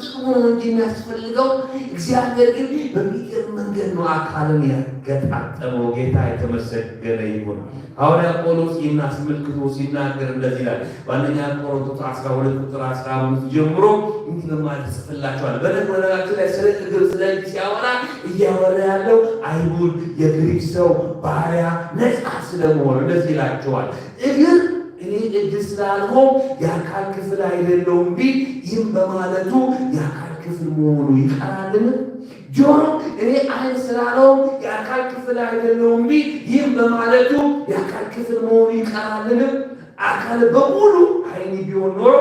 ጥቅሙ ነው እንጂ የሚያስፈልገው። እግዚአብሔር ግን በሚገርም መንገድ ነው አካልን ያገጣጠመው። ጌታ የተመሰገነ ይሁን። ሐዋርያ ጳውሎስ ይህን አስመልክቶ ሲናገር እንደዚህ ይላል። በአንደኛ ቆሮንቶስ 12 ቁጥር 15 ጀምሮ እንዲህ በማለት ጽፍላቸዋል። በነገራችን ላይ ስለ እግር ስለ እጅ ሲያወራ እያወራ ያለው አይሁድ የግሪክ ሰው ባሪያ ነፃ ስለመሆኑ እንደዚህ ይላቸዋል። እግር እኔ እጅ ስላልሆን የአካል ክፍል አይደለውም ቢል ይህም በማለቱ የአካል ክፍል መሆኑ ይቀራልን? ጆሮ እኔ ዓይን ስላልሆን የአካል ክፍል አይደለውም ቢል ይህም በማለቱ የአካል ክፍል መሆኑ ይቀራልን? አካል በሙሉ ዓይን ቢሆን ኖሮ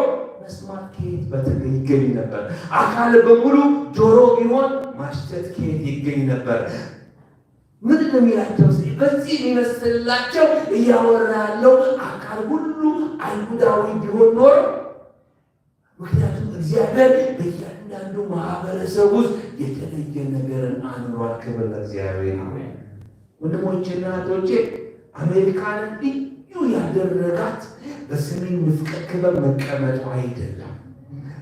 መስማት ከየት በተገኝ ይገኝ ነበር? አካል በሙሉ ጆሮ ቢሆን ማሽተት ከየት ይገኝ ነበር? ምን ነው የሚላቸው? በዚህ የሚመስላቸው እያወራ ያለው አካል ሁሉ አይሁዳዊ ቢሆን ኖሮ፣ ምክንያቱም እግዚአብሔር በእያንዳንዱ ማህበረሰብ ውስጥ የተለየ ነገርን አኑሯል። ክብር ለእግዚአብሔር። ወንድሞቼና እህቶቼ አሜሪካን ልዩ ያደረጋት በሰሜን ንፍቀ ክበብ መቀመጡ አይደለም።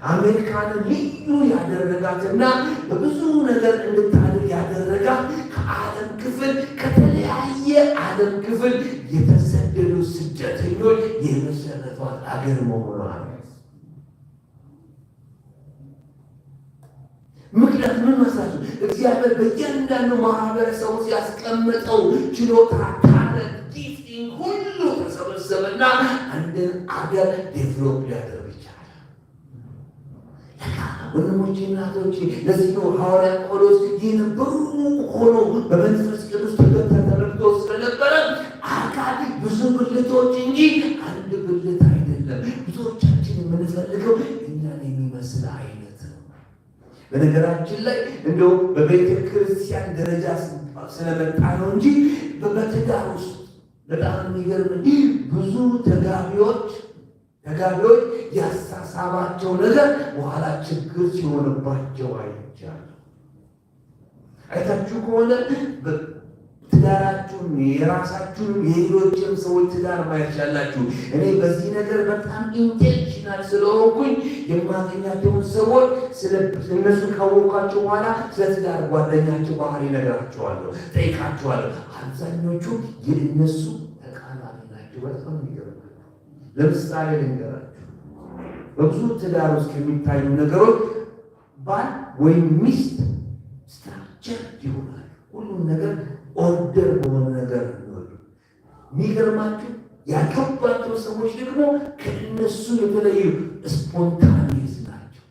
አሜሪካንን ልዩ ያደረጋትና በብዙ ነገር እንድታድግ ያደረጋት ከዓለም ክፍል ከተለያየ ዓለም ክፍል የተሰደዱ ስደተኞች የመሰረቷት አገር መሆኗ ነው። ምክንያት ምን መሳችሁ? እግዚአብሔር በእያንዳንዱ ማህበረሰቡ ያስቀመጠው ችሎታ ታለንት ጊፍቲንግ ሁሉ ተሰበሰበና አንድን አገር ዴቨሎፕ ሊያደርግ ወንድሞቼ እናቶቼ። ለዚህ ነው ሐዋርያ ጳውሎስ ይህን ብሩቅ ሆኖ በመንፈስ ቅዱስ ተመልክቶ ስለነበረ አካል ብዙ ብልቶች እንጂ አንድ ብልት አይደለም። ብዙዎቻችን የምንፈልገው እኛን የሚመስል አይነት ነው። በነገራችን ላይ እንደው በቤተ ክርስቲያን ደረጃ ስለመጣ ነው እንጂ በትዳር ውስጥ በጣም የሚገርም ብዙ ተጋቢዎች ያሳሳባቸው ነገር በኋላ ችግር ሲሆንባቸው አይቻልም። አይታችሁ ከሆነ ትዳራችሁን የራሳችሁን የሌሎችም ሰዎች ትዳር ማየት ያላችሁ። እኔ በዚህ ነገር በጣም ኢንቴንሽናል ስለሆንኩኝ የማገኛቸውን ሰዎች እነሱ ካወቋቸው በኋላ ስለ ትዳር ጓደኛቸው ባህሪ ነገራቸዋለሁ፣ ጠይቃቸዋለሁ። አብዛኞቹ የእነሱ ተቃራኒ ናቸው። በጣም ይገርማል። ለምሳሌ ልንገራችሁ፣ በብዙ ትዳር ውስጥ ከሚታዩ ነገሮች ባል ወይም ሚስት ስትራክቸር ይሆናል። ሁሉም ነገር ኦርደር በሆነ ነገር ነው። የሚገርማችሁ ያገባቸው ሰዎች ደግሞ ከእነሱ የተለዩ ስፖንታኒየስ ናቸው።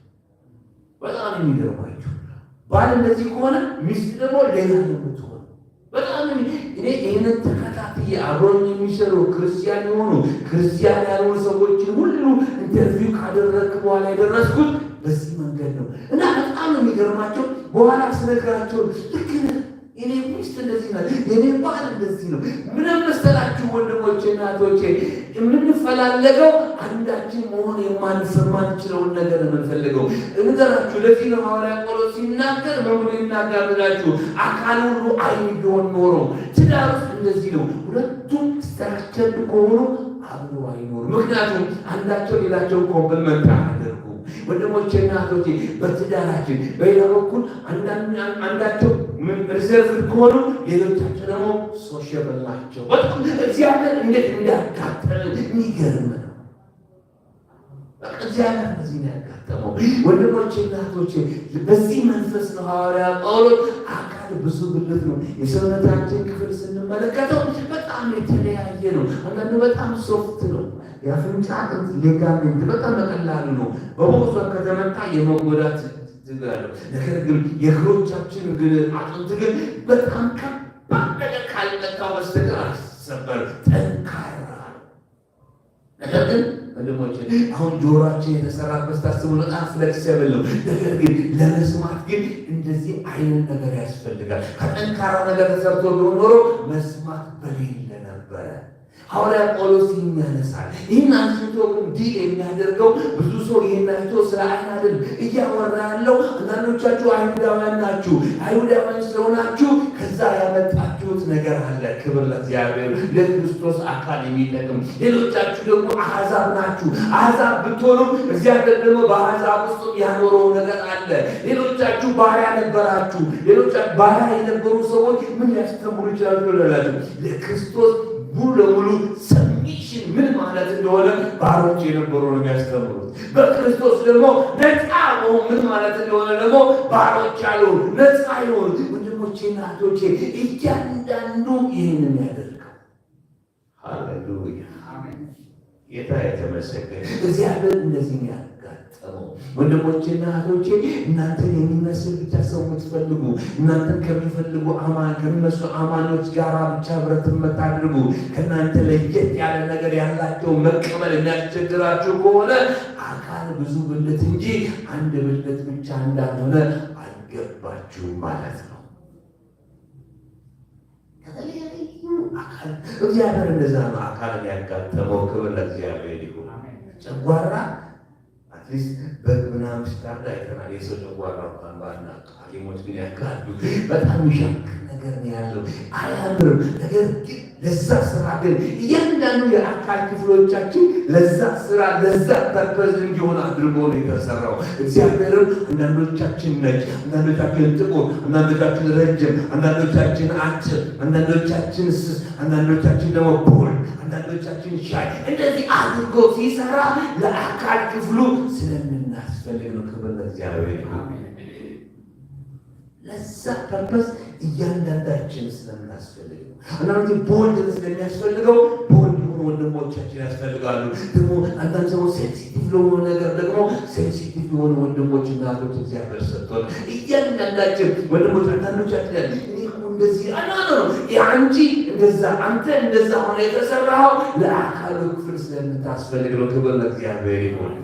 በጣም የሚገርማችሁ ባል እንደዚህ ከሆነ ሚስት ደግሞ ሌላ ነው የምትሆነው። በጣም እኔ ይህንን ተከታትዬ አብረውኝ የሚሰሩ ክርስቲያን የሆኑ ክርስቲያን ያልሆኑ ሰዎችን ሁሉ ኢንተርቪው ካደረግክ በኋላ የደረስኩት በዚህ መንገድ ነው እና በጣም የሚገርማቸው በኋላ ስነግራቸው ልክ እኔ ሚስት እንደዚህ ናት፣ የኔ ባል እንደዚህ ነው። ምን መሰላችሁ ወንድሞቼ እናቶቼ፣ የምንፈላለገው አንዳችን መሆን የማንችለውን ነገር የምንፈልገው እንገራችሁ። ለዚህ ነው ሐዋርያ ጳውሎስ ሲናገር በሙሉ ይናገራላችሁ አካል ሁሉ ዓይን ቢሆን ኖሮ። ትዳር ውስጥ እንደዚህ ነው። ሁለቱም ስትራክቸር ከሆኑ አብሮ አይኖሩ። ምክንያቱም አንዳቸው ሌላቸውን ኮምፕሊመንት አያደርጉ። ወንድሞቼ እናቶቼ በትዳራችን በሌላ በኩል አንዳቸው ሪዘርቭ ከሆኑ ሌሎቻቸው ደግሞ ሶሻብል ናቸው። በጣም እግዚአብሔር እንዴት እንዳያጋጠመ የሚገርም ነው። እግዚአብሔር በዚህ ነው ያጋጠመው። ወንድሞቼ እናቶቼ በዚህ መንፈስ ነው ሐዋርያ ጳውሎስ አካል ብዙ ብልት ነው። የሰውነታችን ክፍል ስንመለከተው በጣም የተለያየ ነው። አንዳንዱ በጣም ሶፍት ነው። የአፍንጫ አጥንት ሌጋሜንት በጣም በቀላሉ ነው። በቦክሷ ከተመታ የመጎዳት ትግራለሁ። ነገር ግን የእግሮቻችን ግን አጥንት ግን በጣም ከባድ ነገር ካልመታው በስተቀር አልሰበር፣ ጠንካራ። ነገር ግን ወንድሞቼ አሁን ጆሮአችን የተሰራበት ታስቡ በጣም ፍሌክሲብል ነው። ነገር ግን ለመስማት ግን እንደዚህ አይነት ነገር ያስፈልጋል። ከጠንካራ ነገር ተሰርቶ ቢሆን ኖሮ መስማት በሌለ ነበረ። ሐዋርያ ጳውሎስ ያነሳል። ይህን አንስቶ ግን ዲል የሚያደርገው ብዙ ሰው ይህን አይቶ ስለ አይን አይደል እያወራ ያለው። አንዳንዶቻችሁ አይሁዳውያን ናችሁ። አይሁዳውያን ስለሆናችሁ ከዛ ያመጣችሁት ነገር አለ። ክብር ለእግዚአብሔር፣ ለክርስቶስ አካል የሚጠቅም። ሌሎቻችሁ ደግሞ አሕዛብ ናችሁ። አሕዛብ ብትሆኑ እግዚአብሔር ደግሞ በአሕዛብ ውስጥ ያኖረው ነገር አለ። ሌሎቻችሁ ባሪያ ነበራችሁ። ሌሎቻችሁ ባሪያ የነበሩ ሰዎች ምን ያስተምሩ ይችላሉ? ለክርስቶስ ሙሉ ለሙሉ ሰሚሽን ምን ማለት እንደሆነ ባሮች የነበሩ ነው የሚያስተምሩት። በክርስቶስ ደግሞ ነፃ መሆን ምን ማለት እንደሆነ ደግሞ ባሮች ያሉ ነፃ ይሆኑ። ወንድሞቼና እህቶቼ እያንዳንዱ ይህንን ያደርገው። ሃሌሉያ ጌታ የተመሰገነ። እግዚአብሔር እንደዚህ ያጋጠመው። ወንድሞቼና እህቶቼ እናንተን የሚመስል ብቻ ሰው የምትፈልጉ፣ እናንተን ከሚፈልጉ ከሚመስሉ አማኞች ጋር ብቻ ህብረት የምታድርጉ፣ ከእናንተ ለየት ያለ ነገር ያላቸው መቀበል የሚያስቸግራችሁ ከሆነ አካል ብዙ ብልት እንጂ አንድ ብልት ብቻ እንዳልሆነ አልገባችሁም ማለት ነው። አካል እግዚአብሔር እንደዛ ነው አካልን ያጋጠመው። ክብር ለእግዚአብሔር ይሁን። ጨጓራ አትሊስት በግ ምናምን ስታርዳ አይተናል። የሰው ጨጓራ እንኳን ባና ሐኪሞች ግን ያውቃሉ። በጣም ይሻክ ነገር ነው ያለው፣ አያምርም። ነገር ግን ለዛ ስራ ግን እያንዳንዱ የአካል ክፍሎቻችን ለዛ ስራ ለዛ ፐርፐዝ እንዲሆን አድርጎ ነው የተሰራው። እግዚአብሔርም አንዳንዶቻችን ነጭ፣ አንዳንዶቻችን ጥቁር፣ አንዳንዶቻችን ረጅም፣ አንዳንዶቻችን አጭር፣ አንዳንዶቻችን ስስ፣ አንዳንዶቻችን ደግሞ ቦል፣ አንዳንዶቻችን ሻይ እንደዚህ አድርጎ ሲሰራ ለአካል ክፍሉ ስለምናስፈልግ ነው። ክብር ለእግዚአብሔር። ለዛ ፐርፐዝ እያንዳንዳችን ስለምናስፈልግ ነው። አንዳንድ ቦልድ ስለሚያስፈልገው ቦልድ የሆኑ ወንድሞቻችን ያስፈልጋሉ። ደግሞ አንዳንድ ሰዎች ሴንሲቲቭ ለሆኑ ነገር ደግሞ ሴንሲቲቭ የሆኑ ወንድሞች እና እህቶች እግዚአብሔር ሰጥቷል። እያንዳንዳችን ወንድሞች አንዳንዶቻችን እንደዚህ ነው አንቺ እንደዛ አንተ እንደዛ ሆነ የተሰራው ለአካሉ ክፍል ስለምታስፈልግ ነው። ክብር ለእግዚአብሔር ይሁን።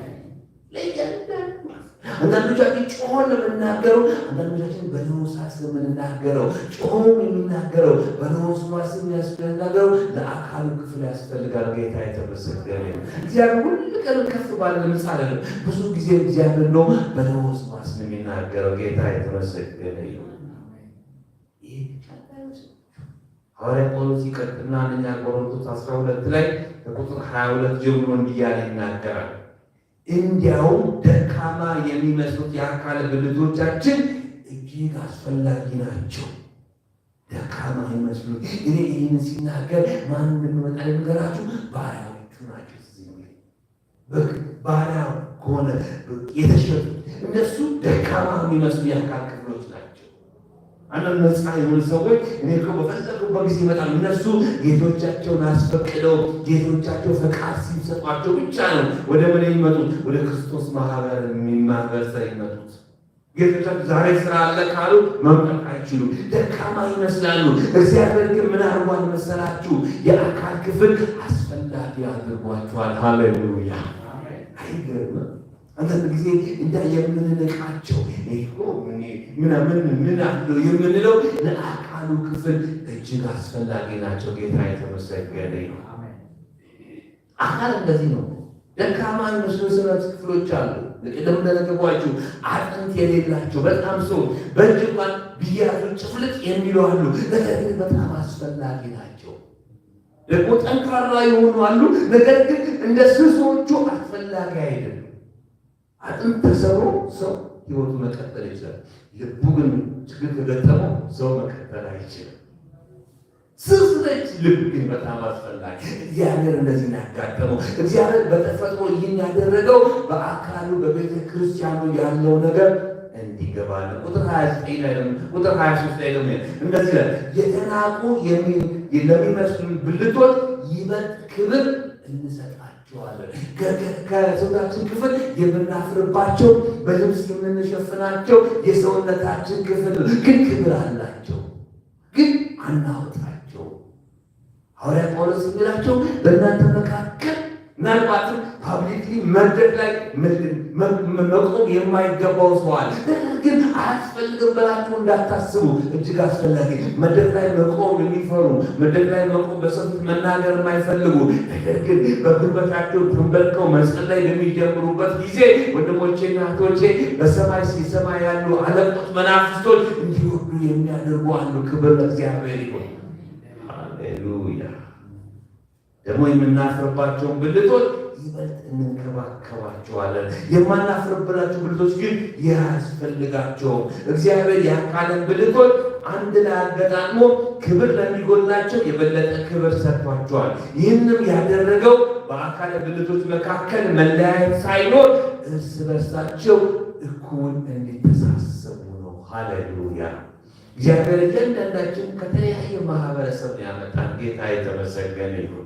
አንዳንዶቻችን ጮሆን የምናገረው፣ አንዳንዶቻችን በነውሳስ የምንናገረው። ጮሆም የሚናገረው በነውሳስ የሚናገረው ለአካሉ ክፍል ያስፈልጋል። ጌታ የተመሰገነ ይሁን። እግዚአብሔር ሁሉ ቀን ከፍ ባለ ድምፅ አይደለም፣ ብዙ ጊዜ እግዚአብሔር ነው በነውሳስ የሚናገረው። ጌታ የተመሰገነ ይሁን። ሐዋርያ ጳውሎስ ይቀጥልና አንደኛ ቆሮንቶስ 12 ላይ ከቁጥር 22 ጀምሮ እንዲህ ያለ ይናገራል። እንዲያውም ደካማ የሚመስሉት የአካል ብልቶቻችን እጅግ አስፈላጊ ናቸው። ደካማ የሚመስሉት እኔ ይህን ሲናገር ማን እንደሚመጣ ልንገራችሁ። ባሪያዎቹ ናቸው። ባሪያ ከሆነ የተሸጡት እነሱ ደካማ የሚመስሉ የአካል ክፍሎች ናቸው። አንዳንድ ነፃ የሆኑ ሰዎች እኔ እኮ በፈለጉበት ጊዜ ይመጣሉ። እነሱ ጌቶቻቸውን አስፈቅደው ጌቶቻቸው ፈቃድ ሲሰጧቸው ብቻ ነው ወደ ምን የሚመጡት? ወደ ክርስቶስ ማህበር ይመጡት። ጌቶቻቸው ዛሬ ስራ አለ ካሉ መምጣት አይችሉም። ደካማ ይመስላሉ። እግዚአብሔር ግን ምን አድርጓል መሰላችሁ? የአካል ክፍል አስፈላጊ አድርጓቸዋል። ሃሌሉያ! አይገርምም? አንዳንድ ጊዜ እንዳ የምንነቃቸው ምን አለው የምንለው ለአካሉ ክፍል እጅግ አስፈላጊ ናቸው። ጌታ የተመሰገነ ነው። አካል እንደዚህ ነው። ደካማ የሚመስሉ ስበት ክፍሎች አሉ። ቅድም እንደነገርኳችሁ አጥንት የሌላቸው በጣም ሰው በእጅ እንኳን ቢያዙ ጭፍልቅ የሚሉ አሉ። ነገር ግን በጣም አስፈላጊ ናቸው። ደግሞ ጠንካራ የሆኑ አሉ። ነገር ግን እንደ ስሶቹ አስፈላጊ አይደለም። አጥንት ተሰብሮ ሰው ህይወቱ መቀጠል ይችላል። ልቡ ግን ችግር ከገጠመው ሰው መቀጠል አይችልም። ስስለች ልብ ግን በጣም አስፈላጊ። እግዚአብሔር እንደዚህ ያጋጠመው። እግዚአብሔር በተፈጥሮ ይህን ያደረገው በአካሉ በቤተ ክርስቲያኑ ያለው ነገር እንዲገባል። ቁጥር 29 ላይ ደግሞ ቁጥር 23 ላይ ደግሞ እንደዚህ ላይ የተናቁ ለሚመስሉ ብልቶች ይበልጥ ክብር እንሰጣቸዋለን። ከሰውነታችን ክፍል የምናፍርባቸው በልብስ የምንሸፍናቸው የሰውነታችን ክፍል ግን ክብር አላቸው፣ ግን አናወጣቸው። ሐዋርያ ጳውሎስ የሚላቸው በእናንተ መካከል ምናልባትም ፓብሊክሊ መድረክ ላይ መቆም የማይገባው ሰው አለ። ግን አያስፈልግም ብላችሁ እንዳታስቡ። እጅግ አስፈላጊ መድረክ ላይ መቆም የሚፈሩ መድረክ ላይ መቆም በሰው ፊት መናገር የማይፈልጉ ነገር ግን በጉልበታቸው ተንበርክከው መጸለይ በሚጀምሩበት ጊዜ ወንድሞቼና እህቶቼ በሰማይ ሲሰማይ ያሉ አለቆች መናፍስቶች እንዲወዱ የሚያደርጉ አሉ። ክብር ለእግዚአብሔር ይሁን። ሃሌሉያ። ደግሞ የምናፍርባቸውን ብልቶች ይበልጥ እንንከባከባቸዋለን። የማናፍርባቸው ብልቶች ግን ያስፈልጋቸውም። እግዚአብሔር የአካልን ብልቶች አንድ ላይ አገጣጥሞ ክብር ለሚጎላቸው የበለጠ ክብር ሰጥቷቸዋል። ይህንም ያደረገው በአካል ብልቶች መካከል መለያየት ሳይኖር እርስ በርሳቸው እኩል እንዲተሳሰቡ ነው። ሃሌሉያ። እግዚአብሔር እያንዳንዳችን ከተለያየ ማህበረሰብ ያመጣን ጌታ የተመሰገነ ይሁን።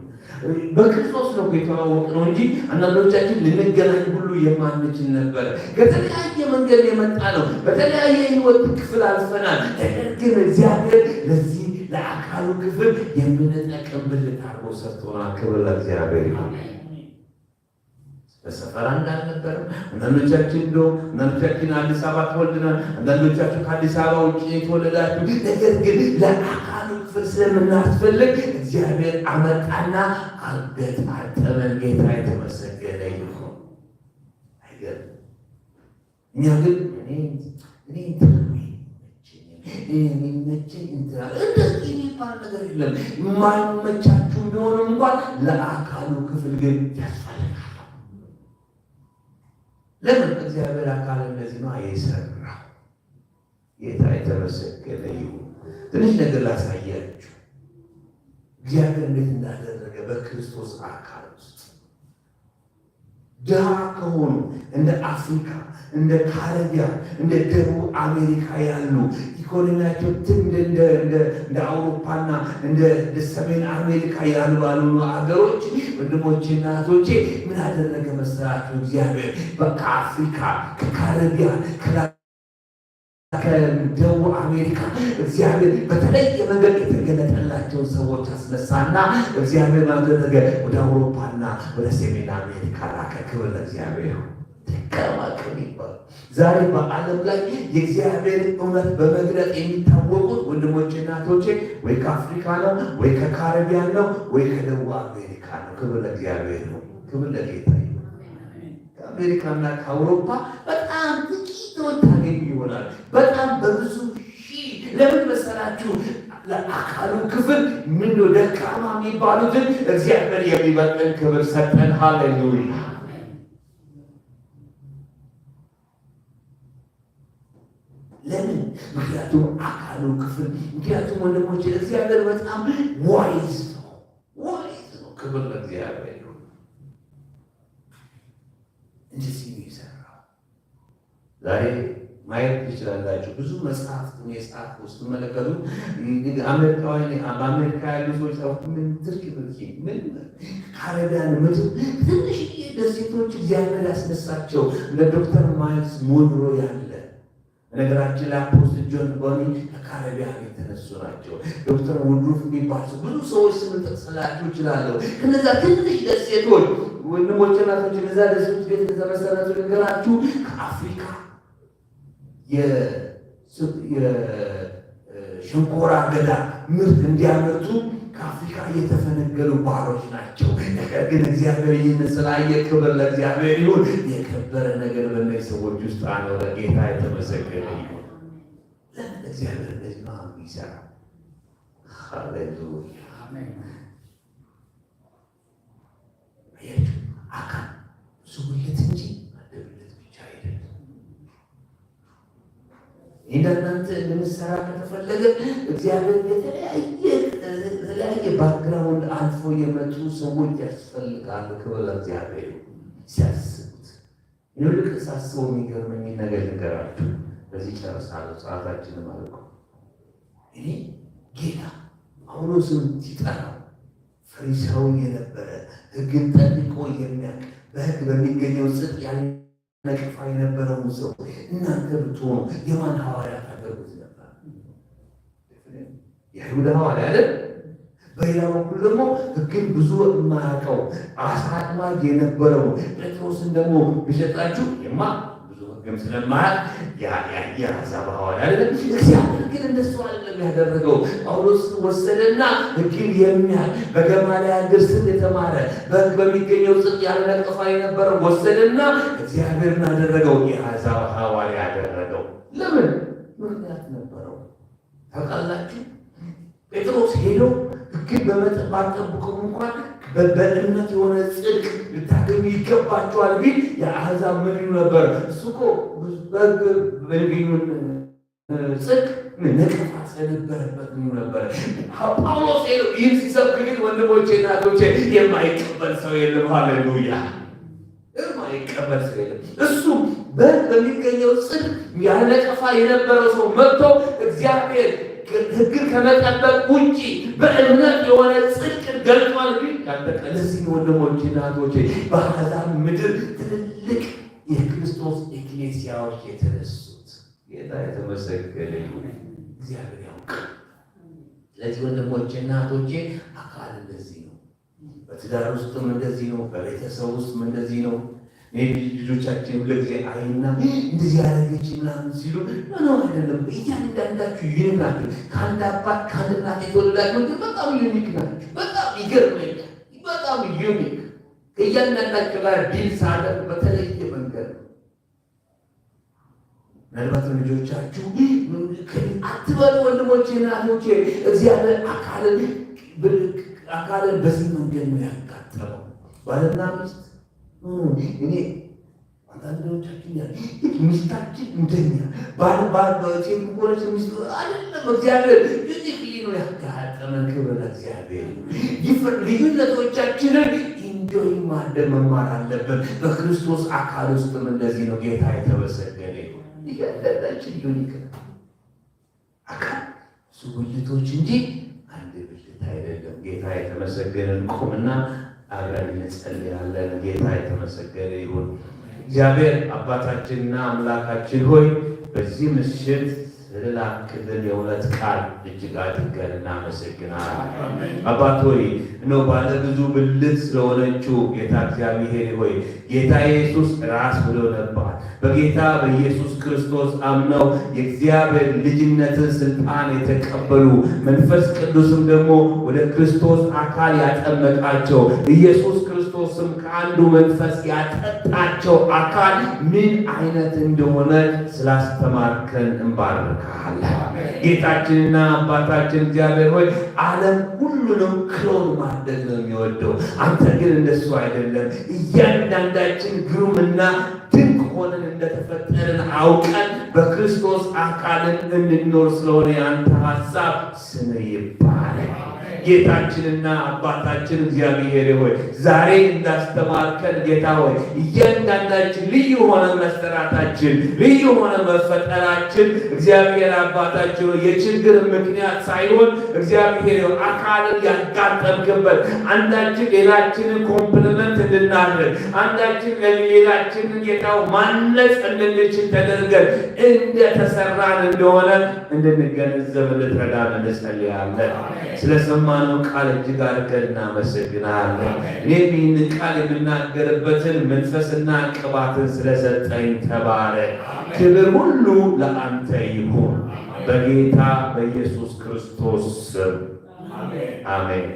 በክርስቶስ ነው የተዋወቅነው እንጂ አንዳንዶቻችን ልንገናኝ ሁሉ የማንችል ነበር። ከተለያየ መንገድ የመጣ ነው። በተለያየ ሕይወት ክፍል አልፈናል። ነገር ግን እግዚአብሔር ለዚህ ለአካሉ ክፍል የምንጠቅም ብልት አድርጎ ሰጥቶናል። ክብር ለእግዚአብሔር ይሁን። በሰፈር እንዳልነበረም አንዳንዶቻችን አንዳንዶቻችን አዲስ አበባ ተወልደናል። አንዳንዶቻችሁ ከአዲስ አበባ ውጭ የተወለዳችሁ፣ ነገር ግን ለአካሉ ክፍል ስለምናስፈልግ እግዚአብሔር አመጣና አገጣጠመን። ጌታ የተመሰገነ ይሁን። አይገርም? እኛ ግን እንደዚህ የሚባል ነገር የለም። የማይመቻችሁ ቢሆንም እንኳን ለአካሉ ክፍል ግን ያስፈልጋል። ለምን? እግዚአብሔር አካል እንደዚህ ነው የሰራው። ጌታ የተመሰገነ ይሁን። ትንሽ ነገር ላሳያችሁ እግዚአብሔር እንዴት እንዳደረገ በክርስቶስ አካል ውስጥ ድሃ ከሆኑ እንደ አፍሪካ፣ እንደ ካሪቢያን፣ እንደ ደቡብ አሜሪካ ያሉ ኢኮኖሚያቸው እንደ አውሮፓና እንደ ሰሜን አሜሪካ ያሉ አገሮች ወንድሞቼና እህቶቼ ምን አደረገ መሰላችሁ? እግዚአብሔር ከአፍሪካ፣ ከካሪቢያን፣ ከደቡብ አሜሪካ እግዚአብሔር በተለየ መንገድ የተገለጠላቸውን ሰዎች አስነሳና እግዚአብሔር ማድረገ ወደ አውሮፓና ወደ ሰሜን አሜሪካ ላከ። ክብር ለእግዚአብሔር። ተከማከም ይባል። ዛሬ በዓለም ላይ የእግዚአብሔር እውነት በመግለጥ የሚታወቁት ወንድሞቼና እህቶቼ ወይ ከአፍሪካ ነው፣ ወይ ከካሪቢያን ነው፣ ወይ ከደቡብ አሜሪካ ነው። ክብር ለእግዚአብሔር ነው። ክብር ለጌታ ነው። ከአሜሪካና ከአውሮፓ በጣም ጥቂቶች ታገኙ ይሆናል። በጣም በብዙ ሺህ። ለምን መሰላችሁ? ለአካሉ ክፍል ምን ደካማ የሚባሉትን እግዚአብሔር የሚበልጥን ክብር ሰጠን። ሃሌሉያ። ለምን? ምክንያቱም አካሉ ክፍል ምክንያቱም ወንድሞቼ እግዚአብሔር በጣም ዋይዝ ነው። ክብር ለእግዚአብሔር ነው። እንደዚህ ነው የሰራው። ዛሬ ማየት ትችላላችሁ። ብዙ መጽሐፍት የጻፉ ውስጥ መለከቱ በአሜሪካ ያሉ ሰዎች ምን ትርክ ምን ካሪቢያን ምድር ትንሽ ደሴቶች እግዚአብሔር ያስነሳቸው ለዶክተር ማይልስ ሞንሮ ያለ ነገራችን ላይ አፖስትል ጆን ቦኒ ከካሪቢያን የተነሱ ናቸው። ዶክተር ውድሩፍ የሚባል ብዙ ሰዎች ስም ጠቅስላችሁ ይችላለሁ። ከነዛ ትንሽ ደሴቶች ወንድሞችና እህቶች እነዛ ደሴቶች ቤት የተመሰረቱ ነገራችሁ ከአፍሪካ የሸንኮራ አገዳ ምርት እንዲያመርቱ ከአፍሪካ የተፈነገሉ ባህሮች ናቸው። ነገር ግን እግዚአብሔር ይህን ስላየ ክብር ለእግዚአብሔር ይሁን። የከበረ ነገር በእነዚህ ሰዎች ውስጥ አኖረ። ጌታ የተመሰገነ ይሁን። ለምን? እግዚአብሔር እንደዚህ ነው የሚሰራው። ሃሌሉያ። አካል ሱብለት እንጂ አደብለት ብቻ አይደለም። እናንተ እንድንሰራ ከተፈለገ እግዚአብሔር የተለያየ ባክግራውንድ አልፎ የመጡ ሰዎች ያስፈልጋሉ። ክብር ለእግዚአብሔር። ሲያስቡት ይልቅ ሳስበው የሚገርመኝ ነገር ልንገራችሁ። በዚህ ጨርሳለሁ። ሰዓታችንም አልቆ እኔ ጌታ ጳውሎስን ሲጠራው ፈሪሳዊ የነበረ ሕግን ጠብቆ የሚያውቅ በሕግ በሚገኘው ጽድቅ ነቅፋ የነበረውን ሰው እናንተ ብትሆኑ የማን ሐዋርያ ታደርጉት ነበር? የአይሁድ ሐዋርያ አይደል? በሌላ በኩል ደግሞ ሕግን ብዙ የማያውቀው አሳ አጥማጅ የነበረው ጴጥሮስን ደግሞ ቢሰጣችሁ የማ ብዙ ሕግም ስለማያውቅ የአሕዛብ ሐዋርያ አይደለም። እግዚአብሔር ግን እንደሱ አይደለም ያደረገው። ጳውሎስን ወሰደና ሕግን የሚያውቅ በገማልያል እግር ስር የተማረ በሕግ በሚገኘው ጽድቅ ያለ ነቀፋ የነበረው ወሰደና እግዚአብሔርን አደረገው፣ የአሕዛብ ሐዋርያ ያደረገው። ለምን? ምክንያት ነበረው። ታውቃላችሁ ጴጥሮስ ሄዶ ሕግን ባጠብቁም እንኳን በእምነት የሆነ ጽድቅ ልታገኙ ይገባችኋል ቢል የአሕዛብ ምን ይሉ ነበር? እሱ እኮ በሕግ በሚገኙን ጽድቅ ነቀፋ ስለነበረበት ይሉ ነበር። ጳውሎስ ሄዶ ይህን ሲሰብክ ግን ወንድሞቼ እናቶቼ የማይቀበል ሰው የለም። ሃሌሉያ! የማይቀበል ሰው የለም። እሱ በሕግ በሚገኘው ጽድቅ ያለ ነቀፋ የነበረው ሰው መጥቶ እግዚአብሔር ሕግን ከመጠበቅ ውጪ በእምነት የሆነ ጽድቅን ገልጧል ቢል ለዚህ ወንድሞቼ እናቶቼ በአሕዛብ ምድር ትልልቅ የክርስቶስ ኤክሌሲያዎች የተነሱት። ጌታ የተመሰገነ ይሁን። እግዚአብሔር ያውቃል። ስለዚህ ወንድሞቼ እናቶቼ አካል እንደዚህ ነው። በትዳር ውስጥም እንደዚህ ነው። በቤተሰብ ውስጥም እንደዚህ ነው። ልጆቻችን ሁልጊዜ አይና እንደዚህ ያደረገች ምናምን ሲሉ ነው አይደለም። እያንዳንዳችሁ ዩኒክ ናችሁ። ከአንድ አባት ከአንድ እናት የተወለዳችሁ ግን በጣም ዩኒክ ናችሁ። በጣም ይገርመኛል። በጣም ዩኒክ ከእያንዳንዳችሁ ጋር ዲል ሳደርግ በተለየ መንገድ ምናልባት ልጆቻችሁ አትበሉ ወንድሞቼ እናቶቼ፣ እግዚአብሔር አካልን በዚህ መንገድ ነው ያጋጠመው። ባልና ሚስት እኔ አንዳንዶቻችን ሚስታችን እንደኛ ሴት ሆነች ሚስት አይደለም። እግዚአብሔር ዩኒክ ነው ያጋጠመን። ክብር ለእግዚአብሔር። ልዩነቶቻችንን ኢንጆይ ማድረግ መማር አለብን። በክርስቶስ አካል ውስጥም እንደዚህ ነው። ጌታ የተመሰገነ ይሁን። እያንዳንዳችን ዩኒክ አካል እሱ ብልቶች እንጂ አንድ ብልት አይደለም። ጌታ የተመሰገነ። ቁምና አብረን እንጸልያለን። ጌታ የተመሰገነ ይሁን። እግዚአብሔር አባታችንና አምላካችን ሆይ በዚህ ምሽት ስለላክልን የእውነት ቃል እጅግ አድርገን እናመሰግናለን። አባት ሆይ እነሆ ባለ ብዙ ብልት ስለሆነችው ጌታ እግዚአብሔር ሆይ ጌታ ኢየሱስ ራስ ብሎ ነበር። በጌታ በኢየሱስ ክርስቶስ አምነው የእግዚአብሔር ልጅነትን ስልጣን የተቀበሉ መንፈስ ቅዱስም ደግሞ ወደ ክርስቶስ አካል ያጠመቃቸው ኢየሱስ ክርስቶስም ከአንዱ መንፈስ ያጠጣቸው አካል ምን አይነት እንደሆነ ስላስተማርከን እንባርካለን። ጌታችንና አባታችን እግዚአብሔር ሆይ ዓለም ሁሉንም ክሎን ማድረግ ነው የሚወደው። አንተ ግን እንደሱ አይደለም። እያንዳንዳችን ግሩምና ድንቅ ሆነን እንደተፈጠርን አውቀን በክርስቶስ አካልን እንድንኖር ስለሆነ የአንተ ሐሳብ ስም ይባረክ። ጌታችንና አባታችን እግዚአብሔር ሆይ ዛሬ እንዳስተማርከን ጌታ ሆይ እያንዳንዳችን ልዩ ሆነ መሰራታችን ልዩ ሆነ መፈጠራችን እግዚአብሔር አባታችን የችግር ምክንያት ሳይሆን እግዚአብሔር አካልን ያጋጠምክበት አንዳችን ሌላችንን ኮምፕሊመንት እንድናደርግ አንዳችን ሌላችንን ጌታው ማነጽ እንድንችል ተደርገን እንደተሰራን እንደሆነ እንድንገነዘብ እንድትረዳን እንጸልያለን። ስለሰማነው ቃል እጅግ አድርገን እናመሰግናለን። እኔም ይህንን ቃል የምናገርበትን መንፈስና ቅባትን ስለሰጠኝ ተባረክ። ክብር ሁሉ ለአንተ ይሁን በጌታ በኢየሱስ ክርስቶስ ስም አሜን።